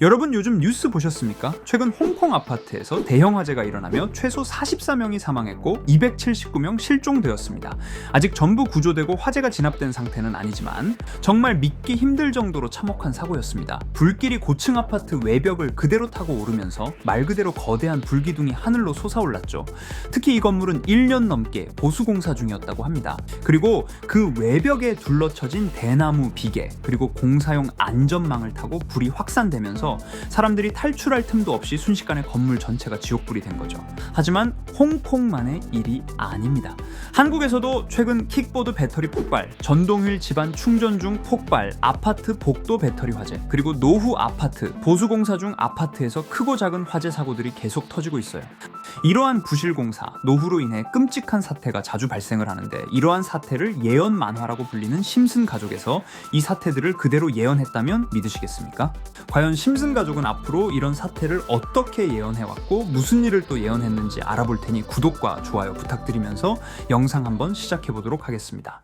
여러분 요즘 뉴스 보셨습니까? 최근 홍콩 아파트에서 대형 화재가 일어나며 최소 44명이 사망했고 279명 실종되었습니다. 아직 전부 구조되고 화재가 진압된 상태는 아니지만 정말 믿기 힘들 정도로 참혹한 사고였습니다. 불길이 고층 아파트 외벽을 그대로 타고 오르면서 말 그대로 거대한 불기둥이 하늘로 솟아올랐죠. 특히 이 건물은 1년 넘게 보수공사 중이었다고 합니다. 그리고 그 외벽에 둘러쳐진 대나무 비계 그리고 공사용 안전망을 타고 불이 확산되면서 사람들이 탈출할 틈도 없이 순식간에 건물 전체가 지옥불이 된 거죠. 하지만 홍콩만의 일이 아닙니다. 한국에서도 최근 킥보드 배터리 폭발, 전동휠 집안 충전 중 폭발, 아파트 복도 배터리 화재, 그리고 노후 아파트, 보수공사 중 아파트에서 크고 작은 화재 사고들이 계속 터지고 있어요. 이러한 부실공사, 노후로 인해 끔찍한 사태가 자주 발생을 하는데 이러한 사태를 예언 만화라고 불리는 심슨 가족에서 이 사태들을 그대로 예언했다면 믿으시겠습니까? 과연 심슨 가족은 앞으로 이런 사태를 어떻게 예언해왔고 무슨 일을 또 예언했는지 알아볼 테니 구독과 좋아요 부탁드리면서 영상 한번 시작해보도록 하겠습니다.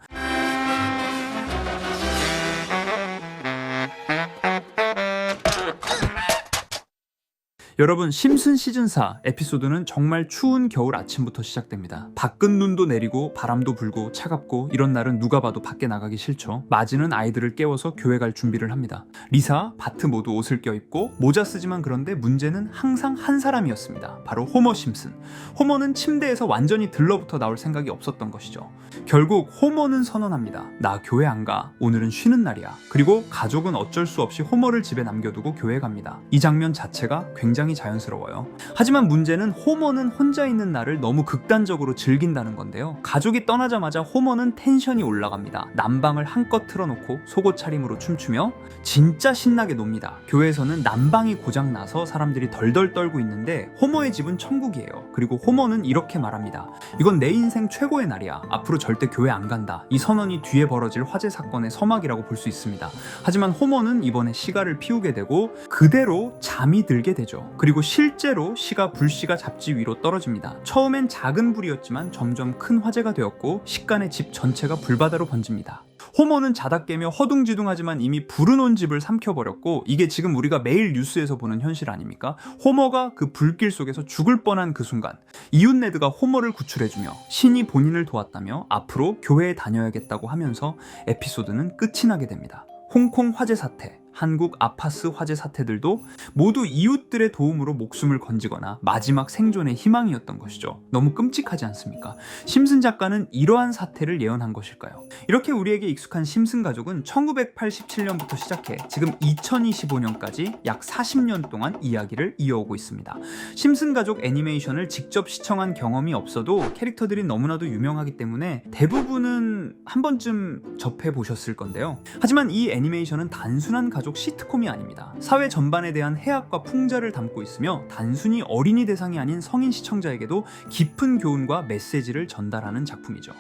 여러분, 심슨 시즌4 에피소드는 정말 추운 겨울 아침부터 시작됩니다. 밖은 눈도 내리고 바람도 불고 차갑고 이런 날은 누가 봐도 밖에 나가기 싫죠. 마지는 아이들을 깨워서 교회 갈 준비를 합니다. 리사, 바트 모두 옷을 껴입고 모자 쓰지만 그런데 문제는 항상 한 사람이었습니다. 바로 호머 심슨. 호머는 침대에서 완전히 들러붙어 나올 생각이 없었던 것이죠. 결국 호머는 선언합니다. 나 교회 안 가. 오늘은 쉬는 날이야. 그리고 가족은 어쩔 수 없이 호머를 집에 남겨두고 교회 갑니다. 이 장면 자체가 굉장히 자연스러워요. 하지만 문제는 호머는 혼자 있는 날을 너무 극단적으로 즐긴다는 건데요. 가족이 떠나자마자 호머는 텐션이 올라갑니다. 난방을 한껏 틀어놓고 속옷 차림으로 춤추며 진짜 신나게 놉니다. 교회에서는 난방이 고장나서 사람들이 덜덜 떨고 있는데 호머의 집은 천국이에요. 그리고 호머는 이렇게 말합니다. 이건 내 인생 최고의 날이야. 앞으로 절대 교회 안 간다. 이 선언이 뒤에 벌어질 화재 사건의 서막이라고 볼 수 있습니다. 하지만 호머는 이번에 시가를 피우게 되고 그대로 잠이 들게 되죠. 그리고 실제로 불씨가 잡지 위로 떨어집니다. 처음엔 작은 불이었지만 점점 큰 화재가 되었고 식간에 집 전체가 불바다로 번집니다. 호머는 자다 깨며 허둥지둥하지만 이미 불은 온 집을 삼켜버렸고 이게 지금 우리가 매일 뉴스에서 보는 현실 아닙니까? 호머가 그 불길 속에서 죽을 뻔한 그 순간 이웃 네드가 호머를 구출해주며 신이 본인을 도왔다며 앞으로 교회에 다녀야겠다고 하면서 에피소드는 끝이 나게 됩니다. 홍콩 화재 사태, 한국 아파스 화재 사태들도 모두 이웃들의 도움으로 목숨을 건지거나 마지막 생존의 희망이었던 것이죠. 너무 끔찍하지 않습니까? 심슨 작가는 이러한 사태를 예언한 것일까요? 이렇게 우리에게 익숙한 심슨 가족은 1987년부터 시작해 지금 2025년까지 약 40년 동안 이야기를 이어오고 있습니다. 심슨 가족 애니메이션을 직접 시청한 경험이 없어도 캐릭터들이 너무나도 유명하기 때문에 대부분은 한 번쯤 접해보셨을 건데요. 하지만 이 애니메이션은 단순한 가족 시트콤이 아닙니다. 사회 전반에 대한 해악과 풍자를 담고 있으며 단순히 어린이 대상이 아닌 성인 시청자에게도 깊은 교훈과 메시지를 전달하는 작품이죠.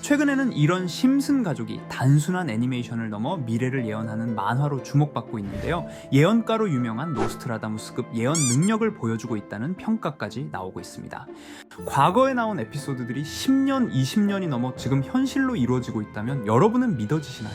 최근에는 이런 심슨 가족이 단순한 애니메이션을 넘어 미래를 예언하는 만화로 주목받고 있는데요. 예언가로 유명한 노스트라다무스급 예언 능력을 보여주고 있다는 평가까지 나오고 있습니다. 과거에 나온 에피소드들이 10년, 20년이 넘어 지금 현실로 이루어지고 있다면 여러분은 믿어지시나요?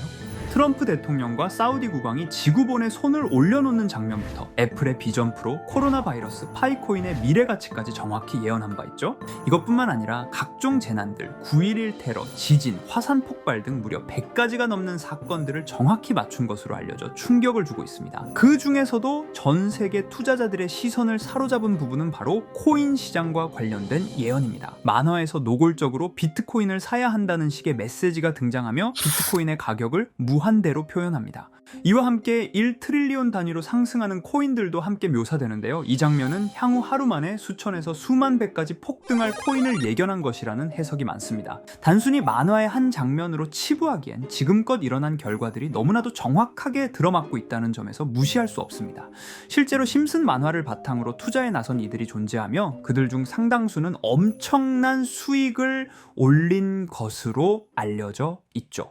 트럼프 대통령과 사우디 국왕이 지구본에 손을 올려놓는 장면부터 애플의 비전 프로, 코로나 바이러스, 파이코인의 미래 가치까지 정확히 예언한 바 있죠. 이것뿐만 아니라 각종 재난들, 9.11 테러, 지진, 화산 폭발 등 무려 100가지가 넘는 사건들을 정확히 맞춘 것으로 알려져 충격을 주고 있습니다. 그 중에서도 전 세계 투자자들의 시선을 사로잡은 부분은 바로 코인 시장과 관련된 예언입니다. 만화에서 노골적으로 비트코인을 사야 한다는 식의 메시지가 등장하며 비트코인의 가격을 무한대로 표현합니다. 이와 함께 1트릴리온 단위로 상승하는 코인들도 함께 묘사되는데요. 이 장면은 향후 하루 만에 수천에서 수만 배까지 폭등할 코인을 예견한 것이라는 해석이 많습니다. 단순히 만화의 한 장면으로 치부하기엔 지금껏 일어난 결과들이 너무나도 정확하게 들어맞고 있다는 점에서 무시할 수 없습니다. 실제로 심슨 만화를 바탕으로 투자에 나선 이들이 존재하며 그들 중 상당수는 엄청난 수익을 올린 것으로 알려져 있죠.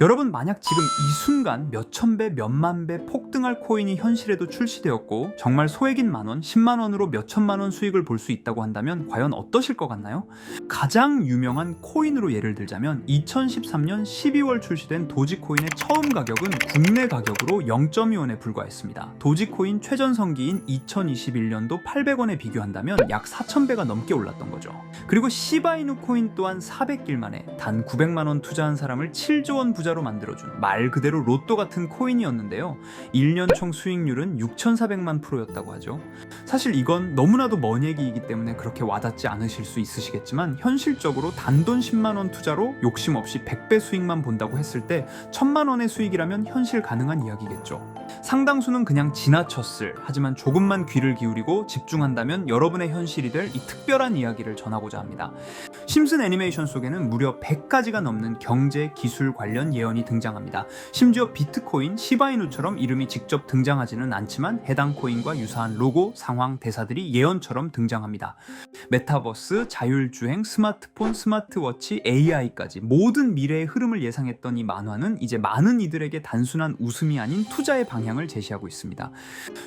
여러분, 만약 지금 이 순간 몇천 배, 몇만 배 폭등할 코인이 현실에도 출시되었고 정말 소액인 만원, 10만 원으로 몇천만 원 수익을 볼 수 있다고 한다면 과연 어떠실 것 같나요? 가장 유명한 코인으로 예를 들자면 2013년 12월 출시된 도지코인의 처음 가격은 국내 가격으로 0.2원에 불과했습니다. 도지코인 최전성기인 2021년도 800원에 비교한다면 약 4,000배가 넘게 올랐던 거죠. 그리고 시바이누 코인 또한 400길 만에 단 900만 원 투자한 사람을 7조 원 부자로 만들어준 말 그대로 로또 같은 코인이었는데요. 1년 총 수익률은 6,400만 프로였다고 하죠. 사실 이건 너무나도 먼 얘기이기 때문에 그렇게 와닿지 않으실 수 있으시겠지만 현실적으로 단돈 10만 원 투자로 욕심 없이 100배 수익만 본다고 했을 때 1,000만 원의 수익이라면 현실 가능한 이야기겠죠. 상당수는 그냥 지나쳤을, 하지만 조금만 귀를 기울이고 집중한다면 여러분의 현실이 될 이 특별한 이야기를 전하고자 합니다. 심슨 애니메이션 속에는 무려 100가지가 넘는 경제, 기술 관련 예언이 등장합니다. 심지어 비트코인, 시바이누처럼 이름이 직접 등장하지는 않지만 해당 코인과 유사한 로고, 상황, 대사들이 예언처럼 등장합니다. 메타버스, 자율주행, 스마트폰, 스마트워치, AI까지 모든 미래의 흐름을 예상했던 이 만화는 이제 많은 이들에게 단순한 웃음이 아닌 투자의 방향을 제시하고 있습니다.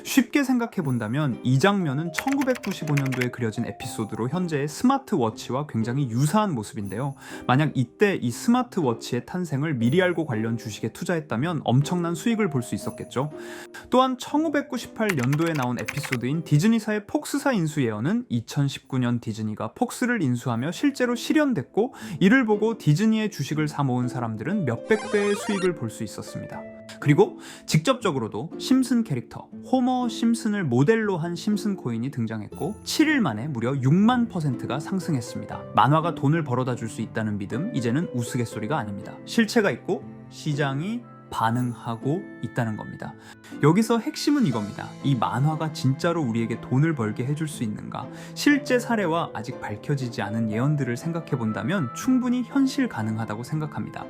쉽게 생각해 본다면 이 장면은 1995년도에 그려진 에피소드로 현재의 스마트워치와 굉장히 유사한 모습인데요. 만약 이때 이 스마트워치의 탄생을 미리 알고 관련 주식에 투자했다면 엄청난 수익을 볼 수 있었겠죠. 또한 1998년도에 나온 에피소드인 디즈니사의 폭스사 인수 예언은 2019년 디즈니가 폭스를 인수하며 실제로 실현됐고, 이를 보고 디즈니의 주식을 사 모은 사람들은 몇백 배의 수익을 볼 수 있었습니다. 그리고 직접적으로도 심슨 캐릭터 호머 심슨을 모델로 한 심슨 코인이 등장했고 7일 만에 무려 6만%가 상승했습니다. 만화가 돈을 벌어다 줄 수 있다는 믿음, 이제는 우스갯소리가 아닙니다. 실체가 있고 시장이 반응하고 있다는 겁니다. 여기서 핵심은 이겁니다. 이 만화가 진짜로 우리에게 돈을 벌게 해줄 수 있는가? 실제 사례와 아직 밝혀지지 않은 예언들을 생각해 본다면 충분히 현실 가능하다고 생각합니다.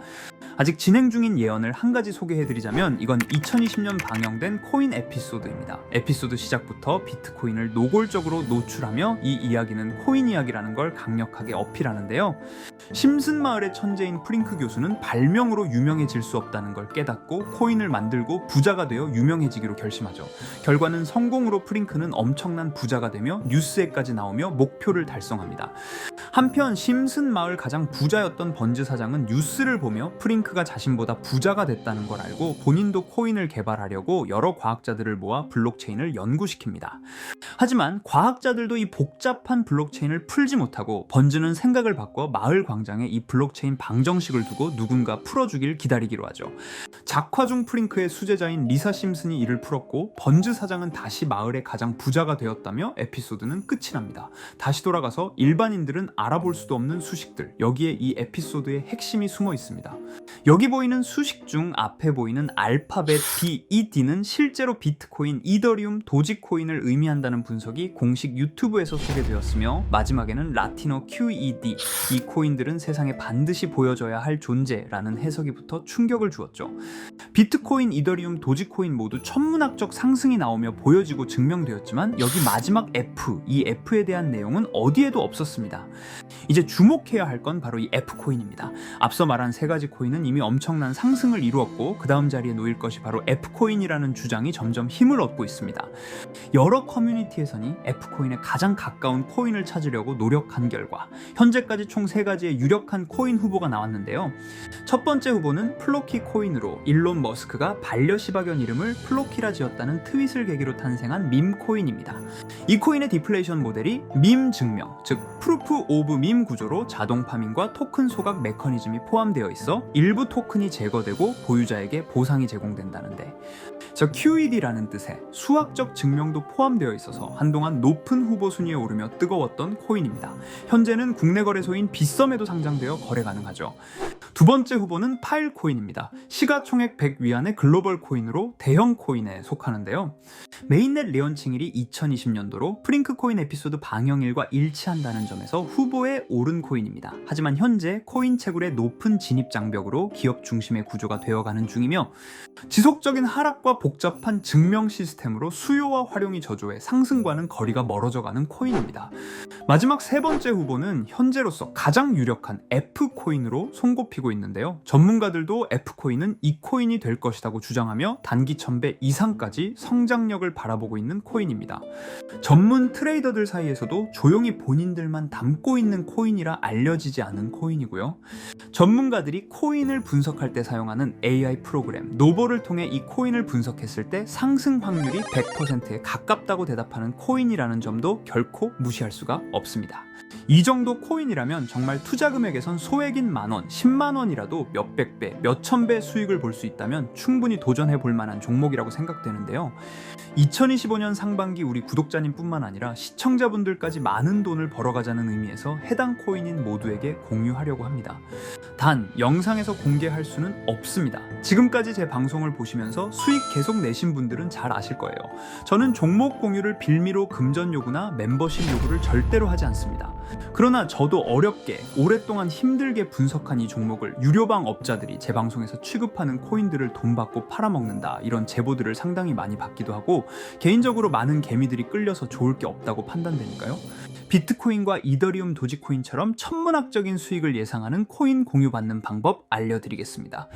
아직 진행 중인 예언을 한 가지 소개해드리자면 이건 2020년 방영된 코인 에피소드입니다. 에피소드 시작부터 비트코인을 노골적으로 노출하며 이 이야기는 코인 이야기라는 걸 강력하게 어필하는데요. 심슨 마을의 천재인 프링크 교수는 발명으로 유명해질 수 없다는 걸 깨닫고 코인을 만들고 부자가 되어 유명해지기로 결심하죠. 결과는 성공으로 프링크는 엄청난 부자가 되며 뉴스에까지 나오며 목표를 달성합니다. 한편 심슨 마을 가장 부자였던 번즈 사장은 뉴스를 보며 프링크가 자신보다 부자가 됐다는 걸 알고 본인도 코인을 개발하려고 여러 과학자들을 모아 블록체인을 연구시킵니다. 하지만 과학자들도 이 복잡한 블록체인을 풀지 못하고 번즈는 생각을 바꿔 마을 광장에 이 블록체인 방정식을 두고 누군가 풀어주길 기다리기로 하죠. 작화 중 프링크의 수제자인 리사 심슨이 이를 풀었고 번즈 사장은 다시 마을의 가장 부자가 되었다며 에피소드는 끝이 납니다. 다시 돌아가서 일반인들은 알아볼 수도 없는 수식들, 여기에 이 에피소드의 핵심이 숨어 있습니다. 여기 보이는 수식 중 앞에 보이는 알파벳 B, 이 D는 실제로 비트코인, 이더리움, 도지코인을 의미한다는 분석이 공식 유튜브에서 소개되었으며 마지막에는 라틴어 QED, 이 코인들은 세상에 반드시 보여줘야 할 존재라는 해석이 붙어 충격을 주었죠. 비트코인, 이더리움, 도지코인 모두 천문학적 상승이 나오며 보여지고 증명되었지만 여기 마지막 F, 이 F에 대한 내용은 어디에도 없었습니다. 이제 주목해야 할 건 바로 이 F코인입니다. 앞서 말한 세 가지 코인은 이미 엄청난 상승을 이루었고 그 다음 자리에 놓일 것이 바로 F코인이라는 주장이 점점 힘을 얻고 있습니다. 여러 커뮤니티에서는 F코인에 가장 가까운 코인을 찾으려고 노력한 결과 현재까지 총 3가지의 유력한 코인 후보가 나왔는데요. 첫 번째 후보는 플로키 코인으로 일론 머스크가 반려시바견 이름을 플로키라 지었다는 트윗을 계기로 탄생한 밈코인입니다. 이 코인의 디플레이션 모델이 밈 증명, 즉 프루프 오브 밈 구조로 자동 파밍과 토큰 소각 메커니즘이 포함되어 있어 일부 토큰이 제거되고 보유자에게 보상이 제공된다는데, 저 QED라는 뜻의 수학적 증명도 포함되어 있어서 한동안 높은 후보 순위에 오르며 뜨거웠던 코인입니다. 현재는 국내 거래소인 빗썸에도 상장되어 거래 가능하죠. 두 번째 후보는 파일코인입니다. 시가총액 100 위안의 글로벌 코인으로 대형 코인에 속하는데요. 메인넷 레언칭일이 2020년도로 프링크 코인 에피소드 방영일과 일치한다는 점에서 후보에 오른 코인입니다. 하지만 현재 코인 채굴의 높은 진입 장벽으로 기업 중심의 구조가 되어가는 중이며 지속적인 하락과 복잡한 증명 시스템으로 수요와 활용이 저조해 상승과는 거리가 멀어져가는 코인입니다. 마지막 세 번째 후보는 현재로서 가장 유력한 F코인으로 손꼽히고 있는데요. 전문가들도 F코인은 이 코인이 될 것이라고 주장하며 단기 1000배 이상까지 성장력을 바라보고 있는 코인입니다. 전문 트레이더들 사이에서도 조용히 본인들만 담고 있는 코인이라 알려지지 않은 코인이고요. 전문가들이 코인을 분석할 때 사용하는 AI 프로그램 노보를 통해 이 코인을 분석했을 때 상승 확률이 100%에 가깝다고 대답하는 코인이라는 점도 결코 무시할 수가 없습니다. 이 정도 코인이라면 정말 투자 금액에선 소액인 만원, 10만원이라도 몇백 배, 몇천 배 수익을 볼 수 있다면 충분히 도전해 볼 만한 종목이라고 생각되는데요. 2025년 상반기 우리 구독자님 뿐만 아니라 시청자분들까지 많은 돈을 벌어가자는 의미에서 해당 코인인 모두에게 공유하려고 합니다. 단, 영상에서 공개할 수는 없습니다. 지금까지 제 방송을 보시면서 수익 계속 내신 분들은 잘 아실 거예요. 저는 종목 공유를 빌미로 금전 요구나 멤버십 요구를 절대로 하지 않습니다. 그러나 저도 어렵게 오랫동안 힘들게 분석한 이 종목을 유료방 업자들이 제 방송에서 취급하는 코인들을 돈 받고 팔아먹는다, 이런 제보들을 상당히 많이 받기도 하고 개인적으로 많은 개미들이 끌려서 좋을 게 없다고 판단되니까요. 비트코인과 이더리움 도지코인처럼 천문학적인 수익을 예상하는 코인 공유받는 방법 알려드리겠습니다.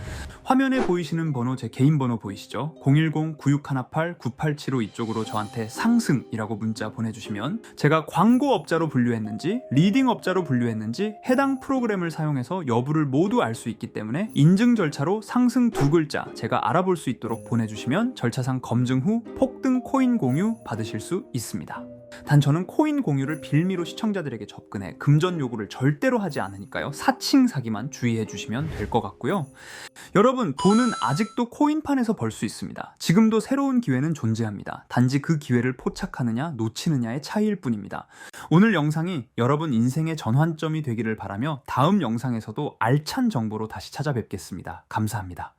화면에 보이시는 번호, 제 개인 번호 보이시죠? 010-9618-9875 이쪽으로 저한테 상승이라고 문자 보내주시면 제가 광고업자로 분류했는지 리딩업자로 분류했는지 해당 프로그램을 사용해서 여부를 모두 알 수 있기 때문에 인증 절차로 상승 2글자 제가 알아볼 수 있도록 보내주시면 절차상 검증 후 폭등 코인 공유 받으실 수 있습니다. 단 저는 코인 공유를 빌미로 시청자들에게 접근해 금전 요구를 절대로 하지 않으니까요. 사칭 사기만 주의해 주시면 될 것 같고요. 여러분, 돈은 아직도 코인판에서 벌 수 있습니다. 지금도 새로운 기회는 존재합니다. 단지 그 기회를 포착하느냐 놓치느냐의 차이일 뿐입니다. 오늘 영상이 여러분 인생의 전환점이 되기를 바라며 다음 영상에서도 알찬 정보로 다시 찾아뵙겠습니다. 감사합니다.